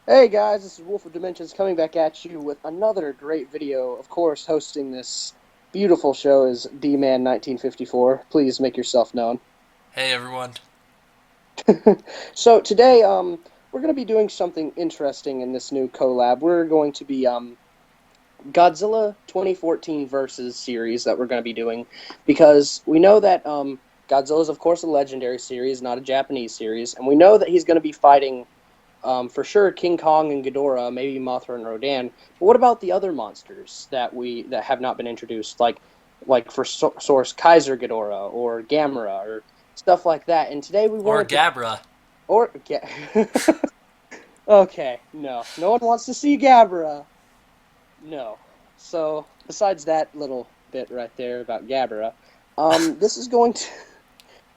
Hey guys, this is Wolf of Dimensions coming back at you with another great video. Of course, hosting this beautiful show is D-Man 1954. Please make yourself known. Hey everyone. So today, we're going to be doing something interesting in this new collab. We're going to be Godzilla 2014 versus series that we're going to be doing because we know that Godzilla is of course a legendary series, not a Japanese series, and we know that he's going to be fighting for sure King Kong and Ghidorah, maybe Mothra and Rodan. But what about the other monsters that have not been introduced, like for source Kaiser Ghidorah or Gamera or stuff like that? And today we Or wanted to Gabra. or okay, no one wants to see Gabra. No. So besides that little bit right there about Gabra, this is going to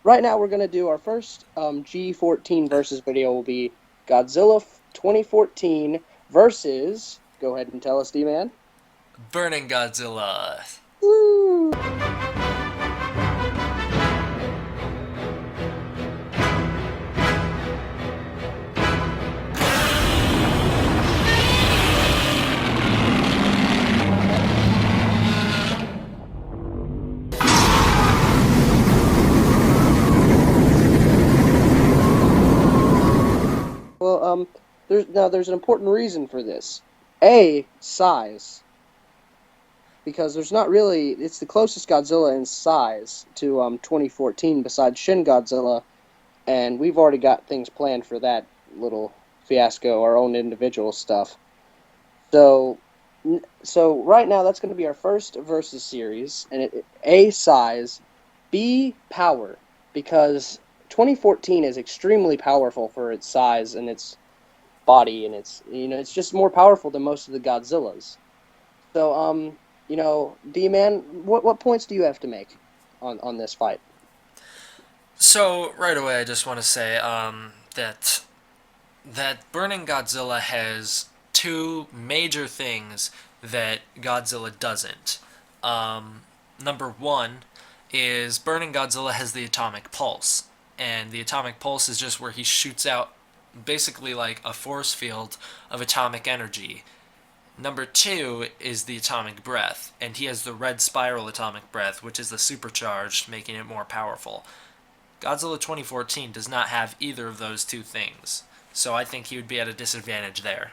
right now we're going to do our first G14 versus video will be Godzilla 2014 versus. Go ahead and tell us, D-Man. Burning Godzilla. Woo! Well, there's an important reason for this. A, size, because there's not really it's the closest Godzilla in size to 2014 besides Shin Godzilla, and we've already got things planned for that little fiasco, our own individual stuff. So so right now that's going to be our first versus series, and A size, B power, because 2014 is extremely powerful for its size and its body, and it's just more powerful than most of the Godzillas. So D-Man, what points do you have to make on this fight? So right away, I just want to say that Burning Godzilla has two major things that Godzilla doesn't. Number one is Burning Godzilla has the atomic pulse, and the atomic pulse is just where he shoots out basically like a force field of atomic energy. Number two is the atomic breath, and he has the red spiral atomic breath, which is the supercharged, making it more powerful. Godzilla 2014 does not have either of those two things, so I think he would be at a disadvantage there.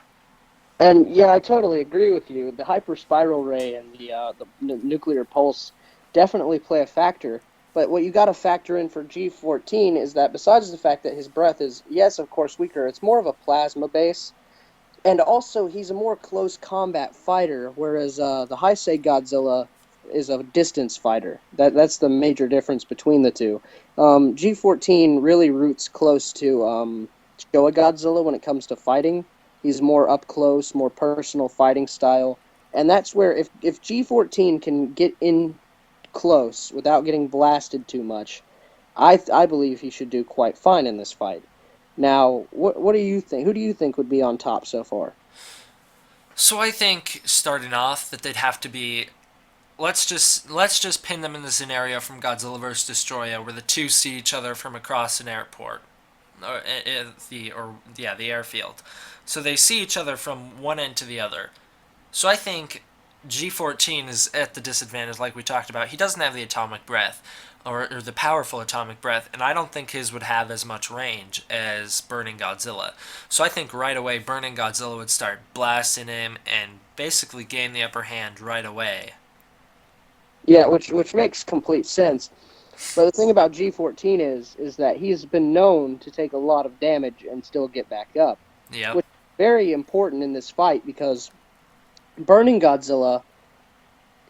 And yeah, I totally agree with you. The hyper spiral ray and the nuclear pulse definitely play a factor. But what you got to factor in for G14 is that besides the fact that his breath is, yes, of course, weaker, it's more of a plasma base. And also, he's a more close combat fighter, whereas the Heisei Godzilla is a distance fighter. That's the major difference between the two. G14 really roots close to Showa Godzilla when it comes to fighting. He's more up close, more personal fighting style, and that's where if G14 can get in close without getting blasted too much, I believe he should do quite fine in this fight. Now, what do you think? Who do you think would be on top so far? So I think starting off that they'd have to be let's just pin them in the scenario from Godzilla vs. Destroya where the two see each other from across an airport or the airfield. So they see each other from one end to the other. So I think G14 is at the disadvantage, like we talked about. He doesn't have the atomic breath, or the powerful atomic breath, and I don't think his would have as much range as Burning Godzilla. So I think right away Burning Godzilla would start blasting him and basically gain the upper hand right away. Yeah, which makes complete sense. But the thing about G14 is that he's been known to take a lot of damage and still get back up, Yep. which is very important in this fight because Burning Godzilla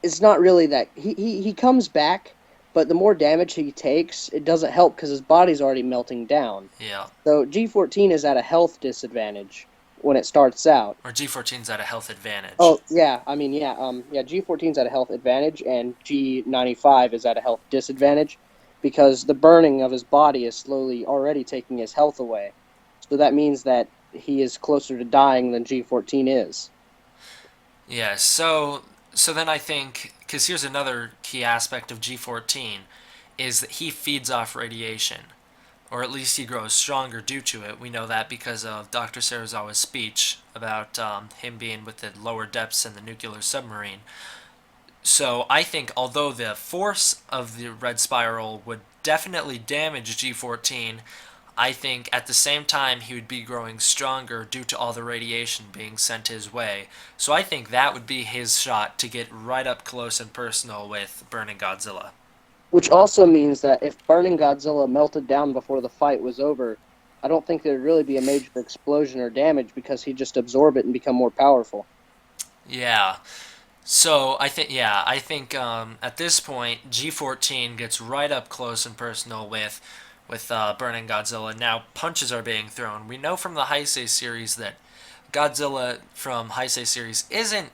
is not really that he comes back, but the more damage he takes, it doesn't help because his body's already melting down. Yeah. So G14 is at a health disadvantage when it starts out. Or G14's at a health advantage. Oh yeah, I mean yeah, G14's at a health advantage and G95 is at a health disadvantage because the burning of his body is slowly already taking his health away. So that means that he is closer to dying than G14 is. Yeah, so then I think because here's another key aspect of G14 is that he feeds off radiation. or at least he grows stronger due to it. We know that because of Dr. Serizawa's speech about him being with the lower depths in the nuclear submarine. So I think although the force of the red spiral would definitely damage G14, I think at the same time he would be growing stronger due to all the radiation being sent his way. So I think that would be his shot to get right up close and personal with Burning Godzilla. Which also means that if Burning Godzilla melted down before the fight was over, I don't think there'd really be a major explosion or damage because he'd just absorb it and become more powerful. Yeah. So I think at this point G14 gets right up close and personal with Burning Godzilla. Now punches are being thrown. We know from the Heisei series that Godzilla from Heisei series isn't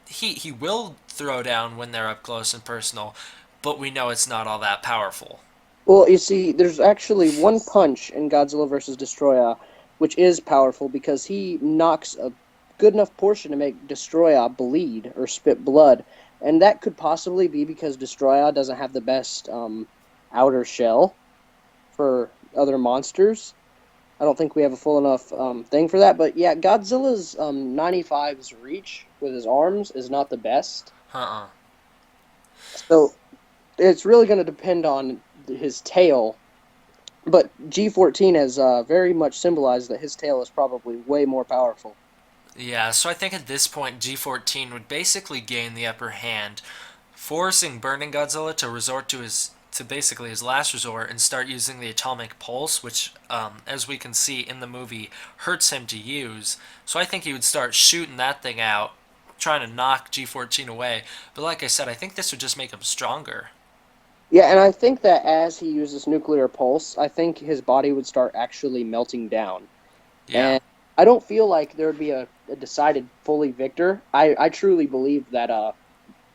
he will throw down when they're up close and personal, but we know it's not all that powerful. Well, you see, there's actually one punch in Godzilla vs. Destroya which is powerful because he knocks a good enough portion to make Destroya bleed or spit blood. And that could possibly be because Destroya doesn't have the best outer shell for other monsters. I don't think we have a full enough thing for that. But yeah, Godzilla's 95's reach with his arms is not the best. Uh-uh. So it's really going to depend on his tail. But G14 has very much symbolized that his tail is probably way more powerful. Yeah, so I think at this point G14 would basically gain the upper hand, forcing Burning Godzilla to resort to basically his last resort and start using the atomic pulse, which, as we can see in the movie, hurts him to use. So I think he would start shooting that thing out, trying to knock G14 away. But like I said, I think this would just make him stronger. Yeah, and I think that as he uses nuclear pulse, I think his body would start actually melting down. Yeah. And I don't feel like there would be a decided fully victor. I truly believe that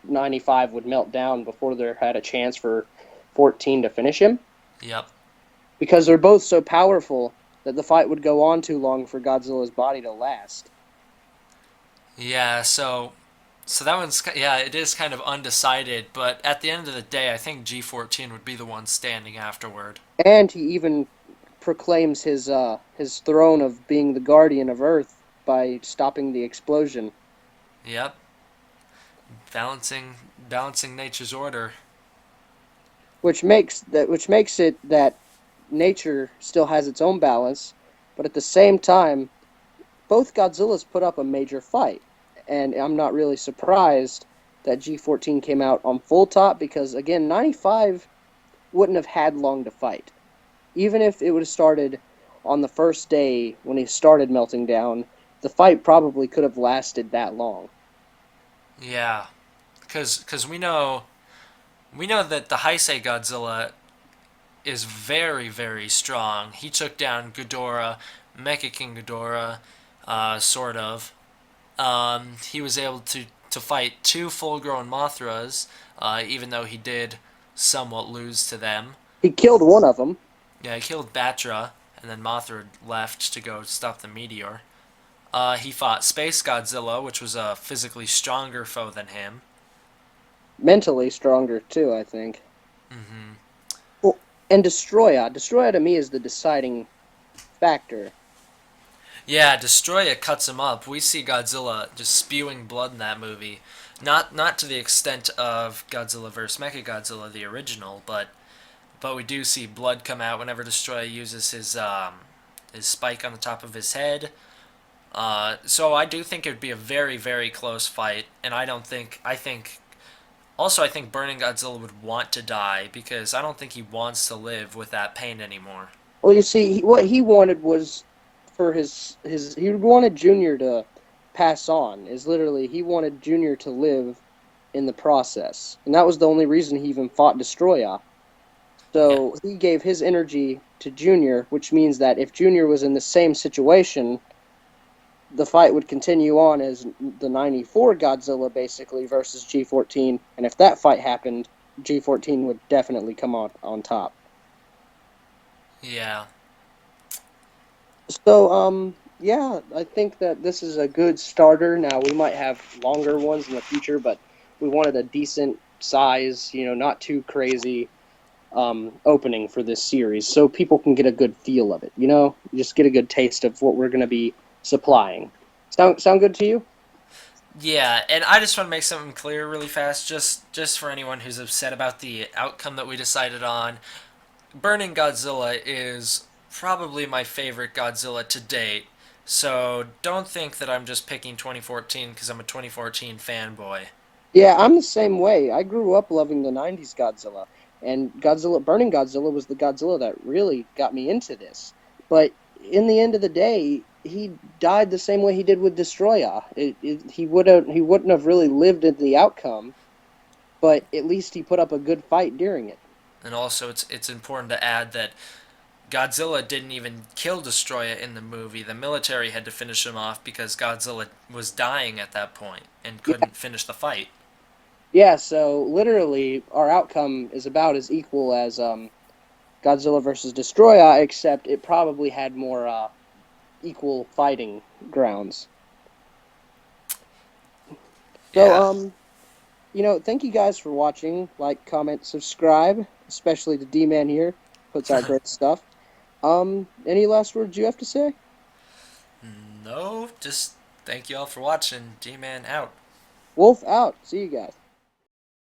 95 would melt down before there had a chance for 14 to finish him Yep. because they're both so powerful that the fight would go on too long for Godzilla's body to last. Yeah. So that one's yeah, it is kind of undecided, but at the end of the day, I think G14 would be the one standing afterward. And he even proclaims his throne of being the guardian of Earth by stopping the explosion, Yep. Balancing nature's order. which makes it that nature still has its own balance, but at the same time, both Godzillas put up a major fight, and I'm not really surprised that G14 came out on full top because again, 95 wouldn't have had long to fight. Even if it would have started on the first day when he started melting down, the fight probably could have lasted that long. Yeah, because we know that the Heisei Godzilla is very very strong. He took down Ghidorah, Mecha King Ghidorah, sort of. He was able to fight two full grown Mothras, even though he did somewhat lose to them. He killed one of them. Yeah, he killed Batra, and then Mothra left to go stop the meteor. He fought Space Godzilla, which was a physically stronger foe than him. Mentally stronger too, I think. Mm-hmm. Well, and Destroya to me is the deciding factor. Yeah, Destroya cuts him up. We see Godzilla just spewing blood in that movie. Not to the extent of Godzilla vs. Mechagodzilla, the original, but we do see blood come out whenever Destroya uses his spike on the top of his head. So I do think it would be a very very close fight, and I think Burning Godzilla would want to die because I don't think he wants to live with that pain anymore. Well, you see, what he wanted was for his he wanted Junior to pass on. Is literally he wanted Junior to live in the process, and that was the only reason he even fought Destroya. Yeah, So he gave his energy to Junior, which means that if Junior was in the same situation, the fight would continue on as the 94 Godzilla basically versus G14. And if that fight happened, G14 would definitely come on top. yeah, So, yeah, I think that this is a good starter. Now, we might have longer ones in the future, but we wanted a decent size, not too crazy. opening for this series, so people can get a good feel of it. You know, just get a good taste of what we're going to be supplying. Sound good to you? Yeah, and I just want to make something clear really fast, just for anyone who's upset about the outcome that we decided on. Burning Godzilla is probably my favorite Godzilla to date. So don't think that I'm just picking 2014 because I'm a 2014 fanboy. Yeah, I'm the same way. I grew up loving the 90s Godzilla, and Burning Godzilla was the Godzilla that really got me into this. But in the end of the day, he died the same way he did with Destroya. He wouldn't have really lived in the outcome, but at least he put up a good fight during it. And also, it's important to add that Godzilla didn't even kill Destroya in the movie. The military had to finish him off because Godzilla was dying at that point and Yeah, couldn't finish the fight. yeah. So literally, our outcome is about as equal as Godzilla versus Destroya, except it probably had more equal fighting grounds. So, Yeah. thank you guys for watching. Like, comment, subscribe, especially the D-Man here. Puts out great stuff. Any last words you have to say? No, just thank you all for watching. G Man out. Wolf out. See you guys.